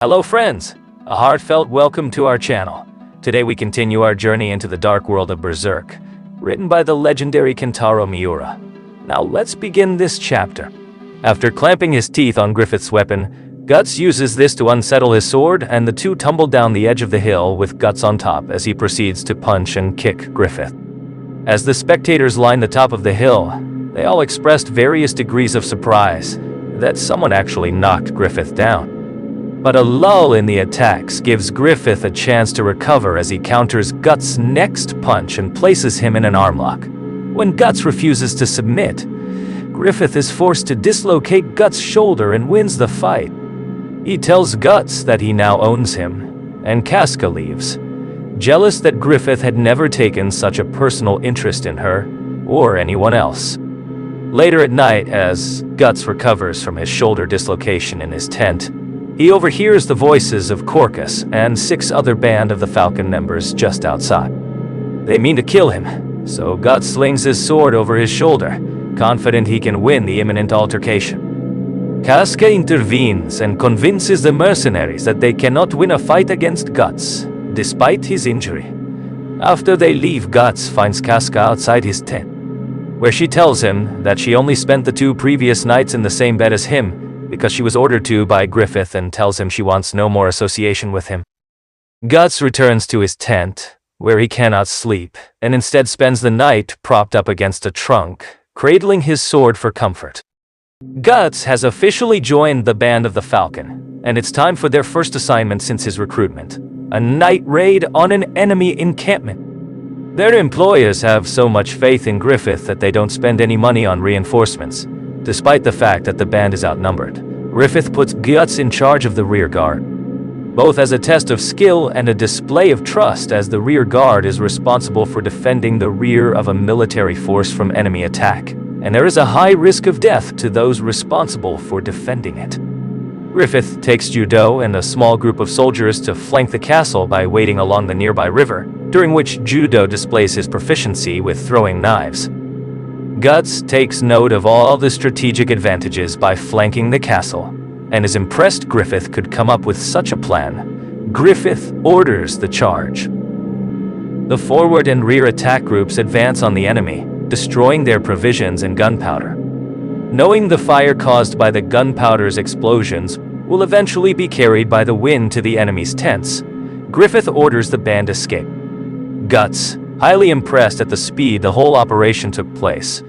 Hello friends, a heartfelt welcome to our channel. Today we continue our journey into the dark world of Berserk, written by the legendary Kentaro Miura. Now let's begin this chapter. After clamping his teeth on Griffith's weapon, Guts uses this to unsettle his sword, and the two tumble down the edge of the hill with Guts on top as he proceeds to punch and kick Griffith. As the spectators line the top of the hill, they all expressed various degrees of surprise that someone actually knocked Griffith down. But a lull in the attacks gives Griffith a chance to recover as he counters Guts' next punch and places him in an armlock. When Guts refuses to submit, Griffith is forced to dislocate Guts' shoulder and wins the fight. He tells Guts that he now owns him, and Casca leaves, jealous that Griffith had never taken such a personal interest in her or anyone else. Later at night, as Guts recovers from his shoulder dislocation in his tent, he overhears the voices of Corkus and 6 other Band of the Falcon members just outside. They mean to kill him, so Guts slings his sword over his shoulder, confident he can win the imminent altercation. Casca intervenes and convinces the mercenaries that they cannot win a fight against Guts, despite his injury. After they leave, Guts finds Casca outside his tent, where she tells him that she only spent the 2 previous nights in the same bed as him, because she was ordered to by Griffith, and tells him she wants no more association with him. Guts returns to his tent, where he cannot sleep, and instead spends the night propped up against a trunk, cradling his sword for comfort. Guts has officially joined the Band of the Falcon, and it's time for their first assignment since his recruitment, a night raid on an enemy encampment. Their employers have so much faith in Griffith that they don't spend any money on reinforcements, despite the fact that the band is outnumbered. Griffith puts Guts in charge of the rear guard, both as a test of skill and a display of trust, as the rear guard is responsible for defending the rear of a military force from enemy attack, and there is a high risk of death to those responsible for defending it. Griffith takes Judo and a small group of soldiers to flank the castle by wading along the nearby river, during which Judo displays his proficiency with throwing knives. Guts takes note of all the strategic advantages by flanking the castle, and is impressed Griffith could come up with such a plan. Griffith orders the charge. The forward and rear attack groups advance on the enemy, destroying their provisions and gunpowder. Knowing the fire caused by the gunpowder's explosions will eventually be carried by the wind to the enemy's tents, Griffith orders the band escape. Guts, highly impressed at the speed the whole operation took place,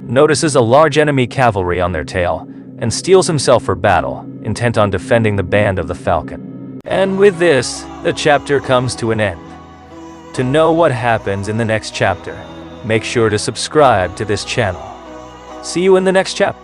notices a large enemy cavalry on their tail, and steels himself for battle, intent on defending the Band of the Falcon. And with this, the chapter comes to an end. To know what happens in the next chapter, make sure to subscribe to this channel. See you in the next chapter.